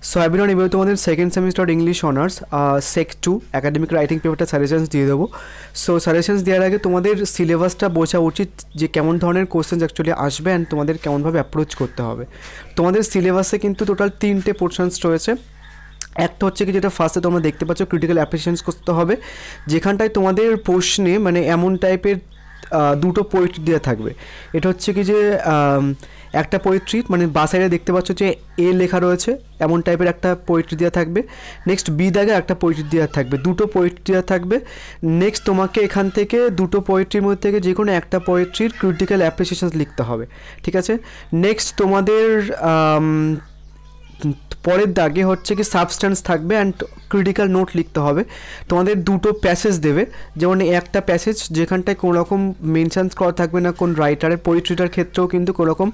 So everyone, এবার তোমাদের second semester English honours সেক 2 academic writing পেপারটা সাজেশনস দিয়ে দেবো। সো সাজেশনস দেওয়ার আগে তোমাদের সিলেবাসটা বোঝা উচিত যে কেমন ধরনের কোশ্চেন্স অ্যাকচুয়ালি আসবে অ্যান্ড তোমাদের কেমনভাবে অ্যাপ্রোচ করতে হবে। তোমাদের সিলেবাসে কিন্তু টোটাল 3টে পোর্শনস রয়েছে। একটা হচ্ছে কি, যেটা ফার্স্টে তোমরা দেখতে পাচ্ছ, ক্রিটিক্যাল অ্যাপ্রিসিয়েশনস করতে হবে, যেখানটায় তোমাদের প্রশ্নে মানে এমন টাইপের দুটো পোয়েট্রি দেওয়া থাকবে। এটা হচ্ছে কি যে একটা পোয়েট্রি মানে বাসাইডে দেখতে পাচ্ছ যে এ লেখা রয়েছে, এমন টাইপের একটা পোয়েট্রি দেওয়া থাকবে। নেক্সট বি দাগে একটা পোয়েট্রি দেওয়া থাকবে, দুটো পোয়েট্রি দেওয়া থাকবে। নেক্সট তোমাকে এখান থেকে দুটো পোয়েট্রির মধ্যে থেকে যে কোনো একটা পোয়েট্রির ক্রিটিক্যাল অ্যাপ্রিসিয়েশনস লিখতে হবে, ঠিক আছে। নেক্সট তোমাদের পরের দাগে হচ্ছে কি সাবস্ট্যান্স থাকবে অ্যান্ড ক্রিটিক্যাল নোট লিখতে হবে। তোমাদের দুটো প্যাসেজ দেবে, যেমন একটা প্যাসেজ যেখানটায় কোনো রকম মেনশানস করা থাকবে না কোন রাইটারের, পোয়েট্রিটার ক্ষেত্রেও কিন্তু কোনো রকম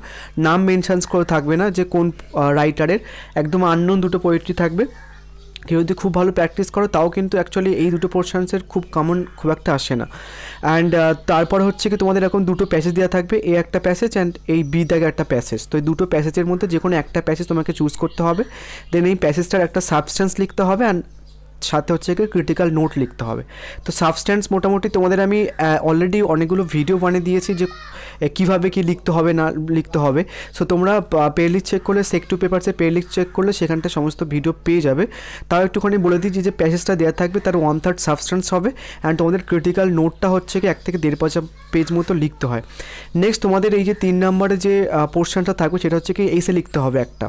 নাম মেনশানস করা থাকবে না যে কোন রাইটারের, একদম আননোন দুটো পোয়েট্রি থাকবে। কেউ যদি খুব ভালো প্র্যাকটিস করো তাও কিন্তু অ্যাকচুয়ালি এই দুটো পোর্শনসের খুব একটা আসে না। অ্যান্ড তারপর হচ্ছে কি তোমাদের এখন দুটো প্যাসেজ দেওয়া থাকবে, এ একটা প্যাসেজ অ্যান্ড এই বি দাগে একটা প্যাসেজ। তো এই দুটো প্যাসেজের মধ্যে যে কোনো একটা প্যাসেজ তোমাকে চুজ করতে হবে, দেন এই প্যাসেজটার একটা সাবস্ট্যান্স লিখতে হবে অ্যান্ড সাথে হচ্ছে কি ক্রিটিক্যাল নোট লিখতে হবে। তো সাবস্ট্যান্স মোটামুটি তোমাদের আমি অলরেডি অনেকগুলো ভিডিও বানিয়ে দিয়েছি যে কীভাবে কি লিখতে হবে না লিখতে হবে। সো তোমরা পেয়ার লিস্ট চেক করলে, সেক 2 পেপারসে পেয়ার লিস্ট চেক করলে সেখানটা সমস্ত ভিডিও পেয়ে যাবে। তাও একটুখানি বলে দিচ্ছি যে প্যাসেজটা দেওয়া থাকবে তার 1/3 সাবস্ট্যান্স হবে অ্যান্ড তোমাদের ক্রিটিক্যাল নোটটা হচ্ছে কি 1 থেকে 1.5 পেজ মতো লিখতে হয়। নেক্সট তোমাদের এই যে 3 নম্বরে যে পোর্শনটা থাকবে সেটা হচ্ছে কি এসে লিখতে হবে একটা।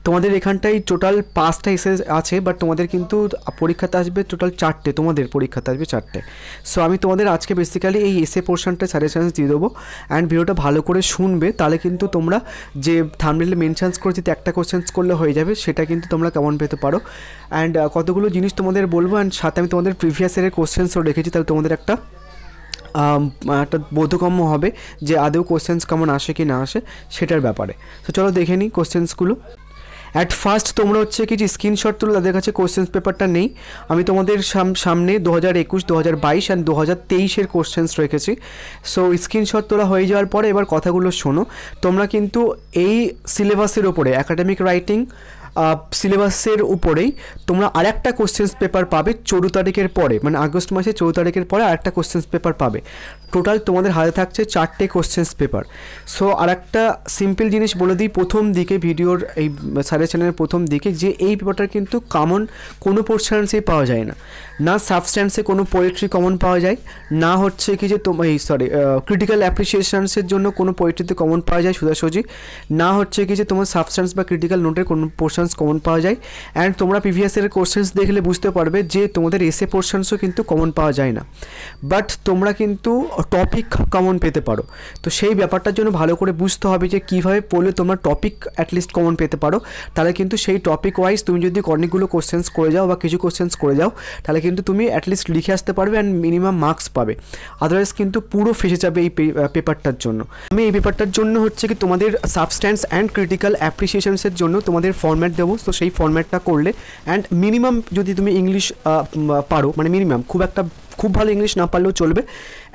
তোমাদের এখানটায় টোটাল 5টা এসে আছে, বাট তোমাদের কিন্তু পরীক্ষাতে আসবে টোটাল 4টে, তোমাদের পরীক্ষাতে আসবে 4টে। সো আমি তোমাদের আজকে বেসিক্যালি এই এসে পোর্শনটা সাজেশনস দিয়ে দেবো অ্যান্ড ভিডিওটা ভালো করে শুনবে, তাহলে কিন্তু তোমরা যে থাম্বনেইলে মেনশনস করে যদি একটা কোশ্চেন্স করলে হয়ে যাবে, সেটা কিন্তু তোমরা কেমন পেতে পারো। অ্যান্ড কতগুলো জিনিস তোমাদের বলবো অ্যান্ড সাথে আমি তোমাদের প্রিভিয়াস ইয়ারের কোশ্চেন্সও রেখেছি, তাহলে তোমাদের একটা বোধগম্য হবে যে আদৌ কোশ্চেন্স কেমন আসে কি না আসে সেটার ব্যাপারে। তো চলো দেখে নিই কোশ্চেন্সগুলো। অ্যাট ফার্স্ট তোমরা হচ্ছে কি যে স্ক্রিনশট তুলে, তাদের কাছে কোশ্চেন্স পেপারটা নেই, আমি তোমাদের সামনে 2021, 2022 অ্যান্ড 2023-এর কোশ্চেন্স রেখেছি। সো স্ক্রিনশট তোলা হয়ে যাওয়ার পরে এবার কথাগুলো শোনো। তোমরা কিন্তু এই সিলেবাসের ওপরে, একাডেমিক রাইটিং সিলেবাসের উপরেই তোমরা আরেকটা কোশ্চেন্স পেপার পাবে 14 তারিখের পরে, মানে আগস্ট মাসে 14 তারিখের পরে আরেকটা কোশ্চেন্স পেপার পাবে। টোটাল তোমাদের হাতে থাকছে 4টে কোশ্চেন্স পেপার। সো আরেকটা সিম্পল জিনিস বলে দিই প্রথম দিকে, ভিডিওর এই সাজেশনের প্রথম দিকে, যে এই পেপারটা কিন্তু কমন কোনো পোর্শনসেই পাওয়া যায় না, না সাবস্ট্যান্সে কোনো পোয়েট্রি কমন পাওয়া যায়, না হচ্ছে কি যে তোমার ক্রিটিক্যাল অ্যাপ্রিসিয়েশনসের জন্য কোনো পোয়েট্রিতে কমন পাওয়া যায় সোজাসুজি, না হচ্ছে কি যে তোমার সাবস্ট্যান্স বা ক্রিটিক্যাল নোটের কোনো পোর্শনস কমন পাওয়া যায়। অ্যান্ড তোমরা প্রিভিয়াস ইয়ারের কোশ্চেন্স দেখলে বুঝতে পারবে যে তোমাদের এসে পোর্শনসও কিন্তু কমন পাওয়া যায় না, বাট তোমরা কিন্তু টপিক কমন পেতে পারো। তো সেই ব্যাপারটার জন্য ভালো করে বুঝতে হবে যে কীভাবে পড়লে তোমরা টপিক অ্যাটলিস্ট কমন পেতে পারো। তাহলে কিন্তু সেই টপিক ওয়াইজ তুমি যদি অনেকগুলো কোশ্চেন্স করে যাও বা কিছু কোশ্চেন্স করে যাও, তাহলে কিন্তু তুমি অ্যাটলিস্ট লিখে আসতে পারবে অ্যান্ড মিনিমাম মার্কস পাবে। আদারওয়াইজ কিন্তু পুরো ফেসে যাবে এই পেপারটার জন্য। আমি এই পেপারটার জন্য হচ্ছে কি তোমাদের সাবস্ট্যান্স অ্যান্ড ক্রিটিক্যাল অ্যাপ্রিসিয়েশনসের জন্য তোমাদের ফরম্যাট দেবো। তো সেই ফরম্যাটটা করলে অ্যান্ড মিনিমাম যদি তুমি ইংলিশ পারো, মানে মিনিমাম খুব ভালো ইংলিশ না পারলেও চলবে,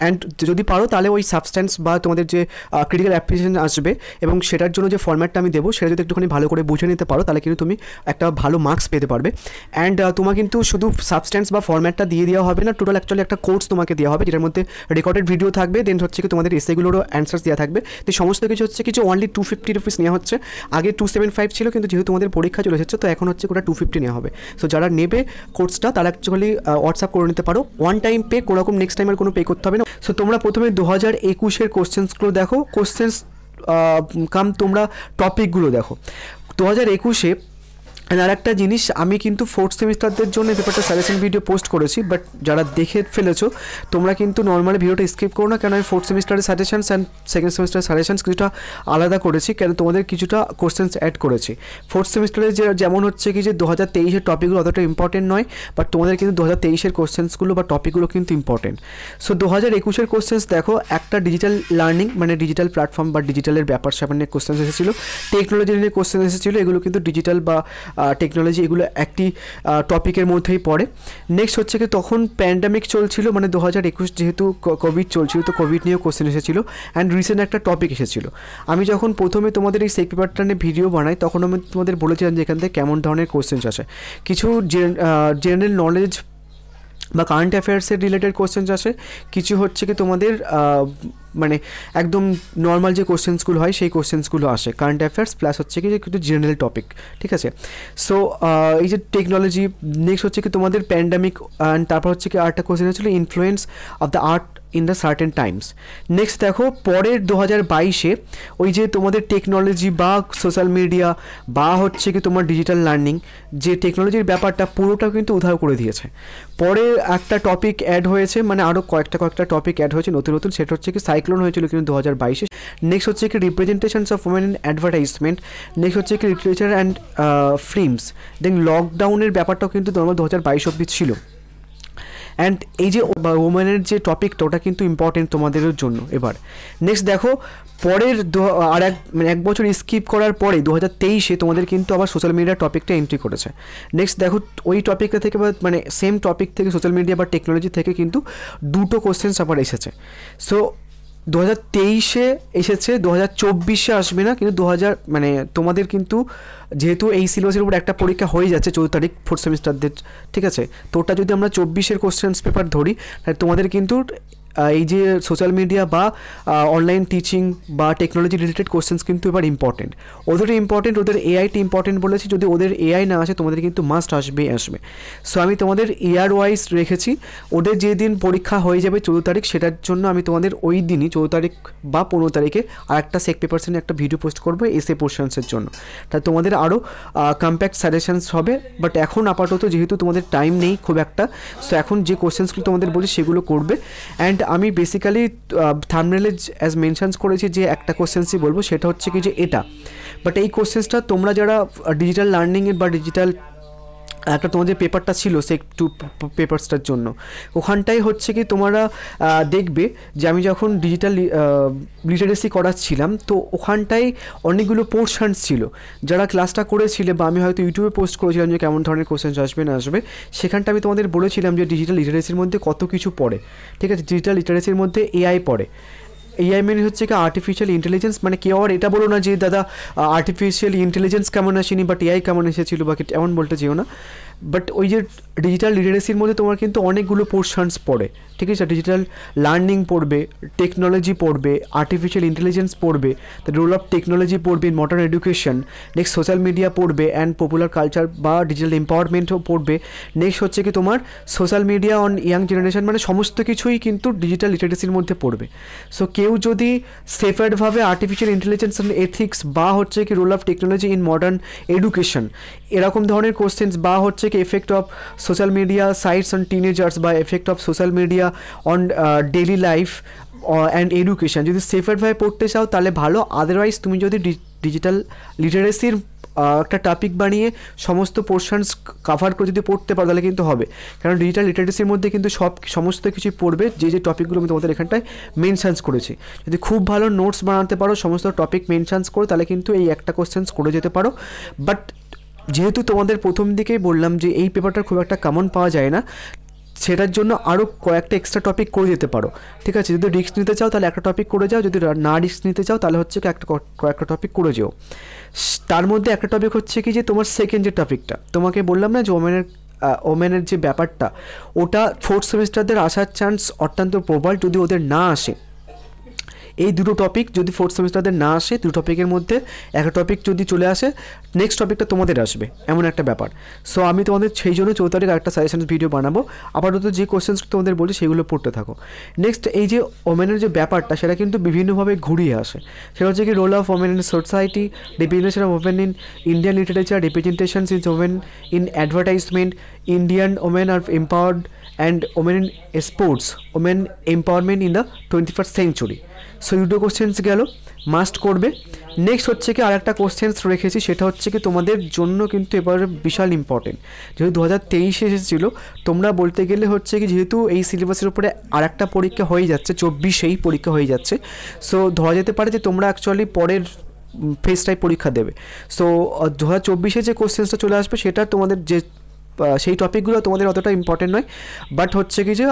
অ্যান্ড যদি পারো তাহলে ওই সাবস্ট্যান্স বা তোমাদের যে ক্রিটিক্যাল অ্যাপ্রিসিয়েশন আসবে এবং সেটার জন্য যে ফরম্যাটটা আমি দেবো সেটা যদি একটুখানি ভালো করে বুঝে নিতে পারো, তাহলে কিন্তু তুমি একটা ভালো মার্কস পেতে পারবে। অ্যান্ড তোমার কিন্তু শুধু সাবস্ট্যান্স বা ফরম্যাটটা দিয়ে দেওয়া হবে না, টোটাল অ্যাকচুয়ালি একটা কোর্স তোমাকে দেওয়া হবে, যেটার মধ্যে রেকর্ডেড ভিডিও থাকবে, দেন হচ্ছে কি তোমাদের এসেগুলোরও অ্যান্সার্স দেওয়া থাকবে। তো সমস্ত কিছু হচ্ছে কিছু অনলি 250 রুপিস নেওয়া হচ্ছে, আগে 275 ছিল, কিন্তু যেহেতু তোমাদের পরীক্ষা চলে এসেছে তো এখন হচ্ছে ওটা 250 নেওয়া হবে। সো যারা নেবে কোর্সটা তারা অ্যাকচুয়ালি হোয়াটসঅ্যাপ করে নিতে পারো, ওয়ান টাইম পে, কোনো রকম নেক্সট টাইম আর কোনো পে করতে হবে না। সো তোমরা প্রথমে 2021-এর কোশ্চেন্সগুলো দেখো, কোশ্চেন্স তোমরা টপিকগুলো দেখো 2021-এ। আর একটা জিনিস, আমি কিন্তু 4th সেমিস্টারদের জন্য পেপারটা সাজেশন ভিডিও পোস্ট করেছি, বাট যারা দেখে ফেলেছো তোমরা কিন্তু নর্মালি ভিডিওটা স্কিপ করো না, কেন আমি 4th সেমিস্টারের সাজেশনস অ্যান্ড সেকেন্ড সেমিস্টারের সাজেশনস কিছুটা আলাদা করেছি, কেন তোমাদের কিছুটা কোশ্চেন্স অ্যাড করেছি। 4th সেমিস্টারে যেমন হচ্ছে কি যে 2023-এর টপিকগুলো অতটা ইম্পর্টেন্ট নয়, বাট তোমাদের কিন্তু 2023-এর কোশ্চেন্সগুলো বা টপিকগুলো কিন্তু ইম্পর্টেন্ট। সো 2021-এর কোশ্চেন্স দেখো, একটা ডিজিটাল লার্নিং মানে ডিজিটাল প্ল্যাটফর্ম বা ডিজিটালের ব্যাপার স্যাপার নিয়ে কোশ্চেন্স এসেছিলো, টেকনোলজি নিয়ে কোশ্চেন এসেছিলো, এগুলো কিন্তু ডিজিটাল বা টেকনোলজি, এগুলো একটি টপিকের মধ্যেই পড়ে। নেক্সট হচ্ছে কি তখন প্যান্ডামিক চলছিল, মানে 2021 যেহেতু কোভিড চলছিল, তো কোভিড নিয়েও কোশ্চেন এসেছিলো অ্যান্ড রিসেন্ট একটা টপিক এসেছিলো। আমি যখন প্রথমে তোমাদের এই সেক পেপারটা নিয়ে ভিডিও বানাই তখন আমি তোমাদের বলেছিলাম যে এখান থেকে কেমন ধরনের কোশ্চেন আসে। কিছু জেনারেল নলেজ বা কারেন্ট অ্যাফেয়ার্সের রিলেটেড কোশ্চেন্স আসে, কিছু হচ্ছে কি তোমাদের মানে একদম নর্মাল যে কোশ্চেন্সগুলো হয় সেই কোশ্চেন্সগুলো আসে, কারেন্ট অ্যাফেয়ার্স প্লাস হচ্ছে কি যে কিছু জেনারেল টপিক, ঠিক আছে। সো এই যে টেকনোলজি, নেক্সট হচ্ছে কি তোমাদের প্যান্ডামিক, অ্যান্ড তারপর হচ্ছে কি আরেকটা কোশ্চেন হচ্ছিলো influence of the art in the certain Times. Next দেখো পরের 2022-এ ওই যে তোমাদের টেকনোলজি বা সোশ্যাল মিডিয়া বা হচ্ছে কি তোমার ডিজিটাল লার্নিং, যে টেকনোলজির ব্যাপারটা পুরোটা কিন্তু উধাও করে দিয়েছে। পরে একটা টপিক অ্যাড হয়েছে, মানে আরও কয়েকটা টপিক অ্যাড হয়েছে নতুন নতুন, সেটা হচ্ছে কি সাইক্লোন হয়েছিল কিন্তু 2022-এ। নেক্সট হচ্ছে কি representations of women in advertisement. Next হচ্ছে কি লিটারেচার অ্যান্ড ফিল্মস। দেন লকডাউনের ব্যাপারটাও কিন্তু নর্মাল 2022 অব্দি ছিল। অ্যান্ড এই যে ওমেনের যে টপিকটা ওটা কিন্তু ইম্পর্টেন্ট তোমাদের জন্য। এবার নেক্সট দেখো পরের মানে এক বছর স্কিপ করার পরে 2023-এ তোমাদের কিন্তু আবার সোশ্যাল মিডিয়ার টপিকটা এন্ট্রি করেছে। নেক্সট দেখো ওই টপিকটা থেকে বা মানে সেম টপিক থেকে সোশ্যাল মিডিয়া বা টেকনোলজি থেকে কিন্তু দুটো কোশ্চেন্স আবার এসেছে। সো 2023-এ এসেছে, 2024-এ আসবে না, কিন্তু মানে তোমাদের কিন্তু যেহেতু এই সিলেবাসের উপর একটা পরীক্ষা হয়ে যাচ্ছে 14 তারিখ 4th সেমিস্টারদের, ঠিক আছে। তো ওটা যদি আমরা 24-এর কোশ্চেন্স পেপার ধরি তাহলে তোমাদের কিন্তু এই যে সোশ্যাল মিডিয়া বা অনলাইন টিচিং বা টেকনোলজি রিলেটেড কোশ্চেন্স কিন্তু এবার ইম্পর্টেন্ট। ওদের ইম্পর্টেন্ট, ওদের এআইটি ইম্পর্টেন্ট বলেছি, যদি ওদের এআই না আসে তোমাদের কিন্তু মাস্ট আসবে। সো আমি তোমাদের ইয়ার ওয়াইজ রেখেছি, ওদের যেদিন পরীক্ষা হয়ে যাবে 14 তারিখ সেটার জন্য আমি তোমাদের ওই দিনই 14 তারিখ বা 15 তারিখে আর একটা সেক পেপারস নিয়ে একটা ভিডিও পোস্ট করবো এসে পোর্শনসের জন্য। তাই তোমাদের আরও কম্প্যাক্ট সাজেশনস হবে। বাট এখন আপাতত যেহেতু তোমাদের টাইম নেই খুব একটা, সো এখন যে কোশ্চেন্সগুলো তোমাদের বলি সেগুলো করবে। অ্যান্ড আমি বেসিক্যালি থাম্বনেলে অ্যাজ মেনশনস করেছি যে একটা কোশ্চেন্সই বলবো, সেটা হচ্ছে কি যে এটা। বাট এই কোশ্চেন্সটা তোমরা যারা ডিজিটাল লার্নিংয়ের বা ডিজিটাল একটা তোমাদের পেপারটা ছিল সেক 2 পেপারসটার জন্য, ওখানটাই হচ্ছে কি তোমরা দেখবে যে আমি যখন ডিজিটাল লিটারেসি করাচ্ছিলাম তো ওখানটায় অনেকগুলো পোর্শনস ছিল, যারা ক্লাসটা করেছিলে বা আমি হয়তো ইউটিউবে পোস্ট করেছিলাম যে কেমন ধরনের কোশ্চেন আসবে না আসবে, সেখানটা আমি তোমাদের বলেছিলাম যে ডিজিটাল লিটারেসির মধ্যে কত কিছু পড়ে, ঠিক আছে। ডিজিটাল লিটারেসির মধ্যে এআই পড়ে। এআই মানে হচ্ছে কি আর্টিফিশিয়াল ইন্টেলিজেন্স, মানে কেউ আর এটা বলো না যে দাদা আর্টিফিশিয়াল ইন্টেলিজেন্স কেমন আসেনি বাট এআই কেমন এসেছিলো বা এমন বলতে যেও না। বাট ওই যে ডিজিটাল লিটারেসির মধ্যে তোমার কিন্তু অনেকগুলো পোর্শনস পড়ে, ঠিক আছে। ডিজিটাল লার্নিং পড়বে, টেকনোলজি পড়বে, আর্টিফিশিয়াল ইন্টেলিজেন্স পড়বে, দ্য রোল অফ টেকনোলজি পড়বে in modern education, next social media পড়বে অ্যান্ড পপুলার কালচার বা ডিজিটাল এম্পাওয়ারমেন্টও পড়বে। নেক্সট হচ্ছে কি তোমার social media on young generation, মানে সমস্ত কিছুই কিন্তু ডিজিটাল লিটারেসির মধ্যে পড়বে। সো কেউ যদি সেফার্ডভাবে আর্টিফিশিয়াল ইন্টেলিজেন্স অ্যান্ড এথিক্স বা হচ্ছে কি role of technology in modern education এরকম ধরনের কোশ্চেন্স, বা হচ্ছে কি effect of social media sites on teenagers বা effect of social media on daily life and education যদি সেফারভাবে পড়তে চাও তাহলে ভালো। আদারওয়াইজ তুমি যদি ডিজিটাল লিটারেসির একটা টপিক বানিয়ে সমস্ত পোর্শনস কাভার করে যদি পড়তে পারো তাহলে কিন্তু হবে, কারণ ডিজিটাল লিটারেসির মধ্যে কিন্তু সমস্ত কিছুই পড়বে, যে টপিকগুলো আমি তোমাদের এখানটায় মেনশনস করেছি। যদি খুব ভালো নোটস বানাতে পারো সমস্ত টপিক মেনশনস করো তাহলে কিন্তু এই একটা কোশ্চেন্স করে যেতে পারো। বাট যেহেতু তোমাদের প্রথম দিকেই বললাম যে এই পেপারটা খুব একটা কমন পাওয়া যায় না, সেটার জন্য আরও কয়েকটা এক্সট্রা টপিক করে যেতে পারো, ঠিক আছে। যদি রিস্ক নিতে চাও তাহলে একটা টপিক করে যাও, যদি না রিস্ক নিতে চাও তাহলে হচ্ছে কি কয়েকটা টপিক করে যেও। তার মধ্যে একটা টপিক হচ্ছে কি যে তোমার সেকেন্ড যে টপিকটা তোমাকে বললাম না যে ওমেনের যে ব্যাপারটা, ওটা 4th সেমিস্টারদের আসার চান্স অত্যন্ত প্রবল। যদি ওদের না আসে এই দুটো টপিক, যদি 4th সেমিস্টারদের না আসে দুটো টপিকের মধ্যে একটা টপিক যদি চলে আসে নেক্সট টপিকটা তোমাদের আসবে, এমন একটা ব্যাপার। সো আমি তোমাদের সেই জন্য 14 তারিখ একটা সাজেশন ভিডিও বানাবো। আপাতত যে কোশ্চেন্স তোমাদের বলি সেগুলো পড়তে থাকো। নেক্সট এই যে ওমেনের যে ব্যাপারটা সেটা কিন্তু বিভিন্নভাবে ঘুরিয়ে আসে, সেটা হচ্ছে কি role of women in society, representation of women in Indian literature, representations in women in advertisement, Indian women are empowered and women in sports, women empowerment in the 21st century. So দুটো questions গেল, must করবে। Next হচ্ছে কি আরেকটা questions রেখেছি, সেটা হচ্ছে কি তোমাদের জন্য কিন্তু এবার বিশাল ইম্পর্টেন্ট, যেহেতু 2023 এসেছিলো, তোমরা বলতে গেলে হচ্ছে কি যেহেতু এই সিলেবাসের উপরে আরেকটা পরীক্ষা হয়ে যাচ্ছে 24-এই পরীক্ষা হয়ে যাচ্ছে, সো ধরা যেতে পারে যে তোমরা অ্যাকচুয়ালি পরের ফেস টাইপ পরীক্ষা দেবে। সো 2024 যে কোশ্চেন্সটা চলে আসবে সেটা তোমাদের যে সেই টপিকগুলো তোমাদের অতটা ইম্পর্টেন্ট নয়, বাট হচ্ছে কি যে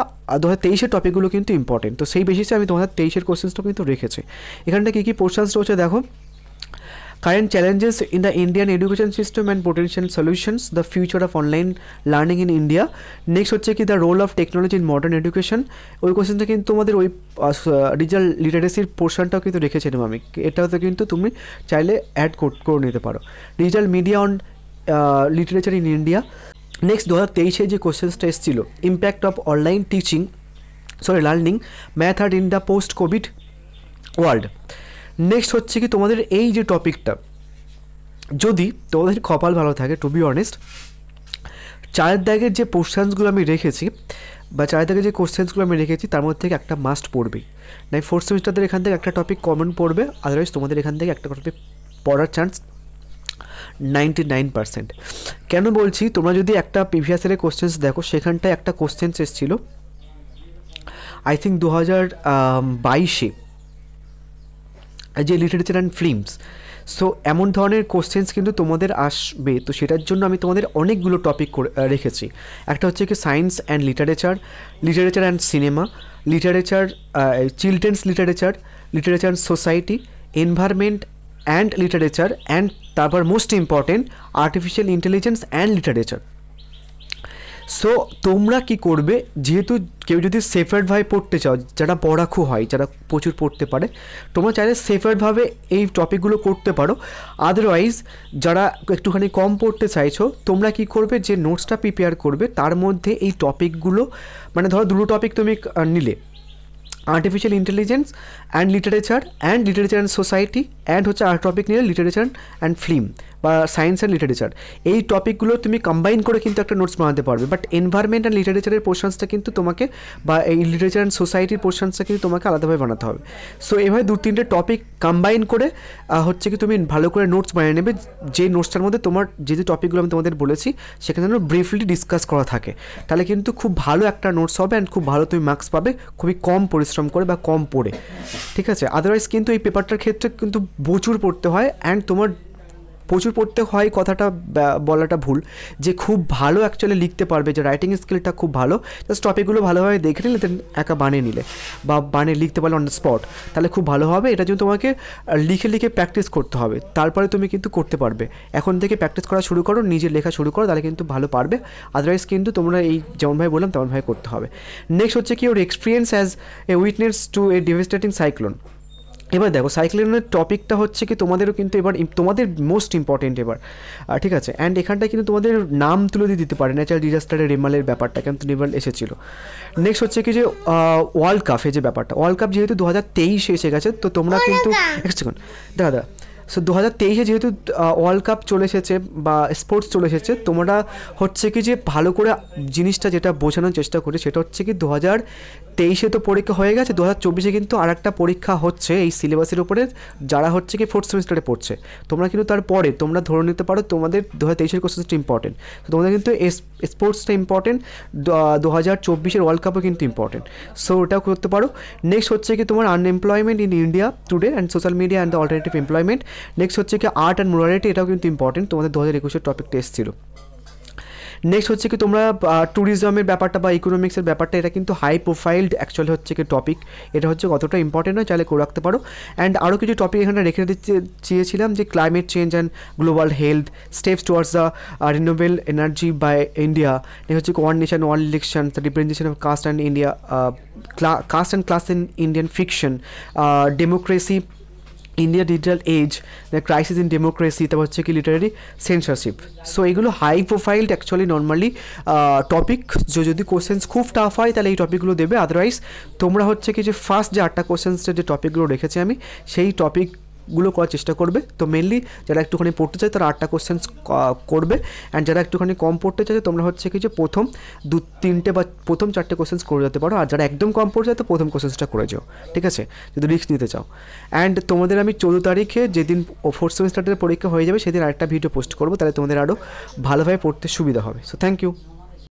2023 টপিকগুলো কিন্তু ইম্পর্টেন্ট। তো সেই বেসিসে আমি 2023 কোশ্চেন্সটা কিন্তু রেখেছি। এখানটা কী কী পোর্শনস রয়েছে দেখো, current challenges in the Indian education system and potential solutions, the future of online learning in India. Next হচ্ছে কি the role of technology in modern education. ওই কোশ্চেনটা কিন্তু তোমাদের ওই ডিজিটাল লিটারেসির পোর্শনটাও কিন্তু রেখেছিলাম আমি, এটাতে কিন্তু তুমি চাইলে অ্যাড করে নিতে পারো। Digital media on literature in India. Next 2023 যে কোশ্চেন্সটা এসেছিল, impact of online learning method in the post Covid world. Next হচ্ছে কি তোমাদের এই যে টপিকটা, যদি তোমাদের কপাল ভালো থাকে, টু বি অনেস্ট, 4 দাগের যে পোর্শনসগুলো আমি রেখেছি বা 4 দাগের যে কোশ্চেন্সগুলো আমি রেখেছি তার মধ্যে থেকে একটা মাস্ট পড়বেই। নাই 4th সেমিস্টারদের এখান থেকে একটা টপিক কমন পড়বে, আদারওয়াইজ তোমাদের এখান থেকে একটা টপিক পড়ার চান্স 99%। কেন বলছি, তোমরা যদি একটা প্রিভিয়াস ইয়ারের কোশ্চেন্স দেখো, সেখানটায় একটা কোশ্চেন্স এসেছিল আই থিঙ্ক 2022 যে লিটারেচার অ্যান্ড ফিল্মস। সো এমন ধরনের কোশ্চেন্স কিন্তু তোমাদের আসবে, তো সেটার জন্য আমি তোমাদের অনেকগুলো টপিক রেখেছি। একটা হচ্ছে কি science and literature and cinema, literature children's literature and society, environment and literature, and তারপর most important artificial intelligence and literature. So তোমরা কি করবে, যেহেতু কেউ যদি সেপারেটভাবে পড়তে চাও, যারা পড়াখু হয়, যারা প্রচুর পড়তে পারে, তোমরা চাইলে সেপারেটভাবে এই টপিকগুলো করতে পারো। আদারওয়াইজ যারা একটুখানি কম পড়তে চাইছো, তোমরা কি করবে, যে নোটসটা প্রিপেয়ার করবে তার মধ্যে এই টপিকগুলো, মানে ধরো দুটো টপিক তুমি নিলে, artificial intelligence and literature and society, and হচ্ছে আর টপিক নিলে লিটারেচার অ্যান্ড ফিল্ম বা সায়েন্স অ্যান্ড লিটারেচার। এই টপিকগুলো তুমি কম্বাইন করে কিন্তু একটা নোটস বানাতে পারবে। বাট এনভায়রনমেন্ট অ্যান্ড লিটারেচারের পোর্শনসটা কিন্তু তোমাকে, বা এই লিটারেচার অ্যান্ড সোসাইটির পোর্শনসটা কিন্তু তোমাকে আলাদাভাবে বানাতে হবে। সো এভাবে 2-3টে টপিক কম্বাইন করে হচ্ছে কি তুমি ভালো করে নোটস বানিয়ে নেবে, যে নোটসটার মধ্যে তোমার যে টপিকগুলো আমি তোমাদের বলেছি সেখানে যেন ব্রিফলি ডিসকাস করা থাকে, তাহলে কিন্তু খুব ভালো একটা নোটস হবে অ্যান্ড খুব ভালো তুমি মার্কস পাবে, খুবই কম পরিশ্রম করে বা কম পড়ে, ঠিক আছে। আদারওয়াইজ কিন্তু এই পেপারটার ক্ষেত্রে কিন্তু প্রচুর পড়তে হয়, অ্যান্ড তোমার প্রচুর পড়তে হয় কথাটা বলাটা ভুল, যে খুব ভালো অ্যাকচুয়ালি লিখতে পারবে, যে রাইটিং স্কিলটা খুব ভালো, জাস্ট টপিকগুলো ভালোভাবে দেখে নিলে, দেন একা বানিয়ে নিলে বা বানিয়ে লিখতে পারলে অন দ্য স্পট, তাহলে খুব ভালো হবে। এটা জন্য তোমাকে লিখে প্র্যাকটিস করতে হবে, তারপরে তুমি কিন্তু করতে পারবে। এখন থেকে প্র্যাকটিস করা শুরু করো, নিজের লেখা শুরু করো, তাহলে কিন্তু ভালো পারবে। আদারওয়াইজ কিন্তু তোমরা এই যেমনভাবে বললাম তেমনভাবে করতে হবে। নেক্সট হচ্ছে কি ওর experience as a witness to a devastating cyclone. এবার দেখো সাইক্লোনের টপিকটা হচ্ছে কি তোমাদেরও কিন্তু এবার তোমাদের মোস্ট ইম্পর্টেন্ট এবার, ঠিক আছে। অ্যান্ড এখানটায় কিন্তু তোমাদের নাম তুলে দিতে পারে ন্যাচারাল ডিজাস্টারের রেমালের ব্যাপারটা, কিন্তু রেমাল এসেছিল। নেক্সট হচ্ছে কি যে ওয়ার্ল্ড কাপে যে ব্যাপারটা, ওয়ার্ল্ড কাপ যেহেতু 2023 এসে গেছে, তো তোমরা কিন্তু এক সেকেন্ড দাদা, সো 2023 যেহেতু ওয়ার্ল্ড কাপ চলে এসেছে বা স্পোর্টস চলে এসেছে, তোমরা হচ্ছে কি যে ভালো করে জিনিসটা যেটা বোঝানোর চেষ্টা করি সেটা হচ্ছে কি 2023 তো পরীক্ষা হয়ে গেছে, 2024 কিন্তু আর একটা পরীক্ষা হচ্ছে এই সিলেবাসের উপরে, যারা হচ্ছে কি 4th সেমিস্টারে পড়ছে। তোমরা কিন্তু তারপরে তোমরা ধরে নিতে পারো তোমাদের 2023 কোশ্চেনটা ইম্পর্টেন্ট, তো তোমাদের কিন্তু স্পোর্টসটা ইম্পর্টেন্ট, 2024 ওয়ার্ল্ড কাপও কিন্তু ইম্পর্টেন্ট, সো ওটাও করতে পারো। নেক্সট হচ্ছে কি তোমার unemployment in India today and social media and the alternative employment. Next হচ্ছে কি আর্ট অ্যান্ড মোরালিটি, এটাও কিন্তু ইম্পর্টেন্ট, তোমাদের 2021 টপিকটা এসেছিল। নেক্সট হচ্ছে কি তোমরা ট্যুরিজমের ব্যাপারটা বা ইকোনমিক্সের ব্যাপারটা, এটা কিন্তু হাই প্রোফাইলড অ্যাকচুয়ালি হচ্ছে কি টপিক, এটা হচ্ছে কতটা ইম্পর্টেন্ট নয়, চাইলে করে রাখতে পারো। অ্যান্ড আরও কিছু টপিক এখানে রেখে দিতে চেয়েছিলাম, যে climate change and global health, steps towards the renewable energy by India. Next হচ্ছে one nation one election, the representation of caste and India, caste and class in Indian fiction, democracy India digital age, the crisis in democracy, তারপর হচ্ছে কি literary censorship. So এগুলো high profiled actually normally topic, যদি questions খুব tough হয় তাহলে এই টপিকগুলো দেবে। আদারওয়াইজ তোমরা হচ্ছে কি যে ফার্স্ট যে 8টা কোশ্চেন্সের যে টপিকগুলো রেখেছি আমি, সেই টপিকগুলো করার চেষ্টা করবে। তো মেনলি যারা একটুখানি পড়তে চায় তারা 8টা কোশ্চেন্স করবে, অ্যান্ড যারা একটুখানি কম পড়তে চায় তোমরা হচ্ছে কি যে প্রথম 2-3টে বা প্রথম 4টে কোশ্চেন্স করে যেতে পারো, আর যারা একদম কম পড়তে চায় তো প্রথম কোশ্চেন্সটা করে যাও, ঠিক আছে, যদি রিস্ক নিতে চাও। অ্যান্ড তোমাদের আমি 14 তারিখে যেদিন 4th সেমিস্টারের পরীক্ষা হয়ে যাবে সেদিন আরেকটা ভিডিও পোস্ট করবো, তাহলে তোমাদের আরও ভালোভাবে পড়তে সুবিধা হবে। So thank you.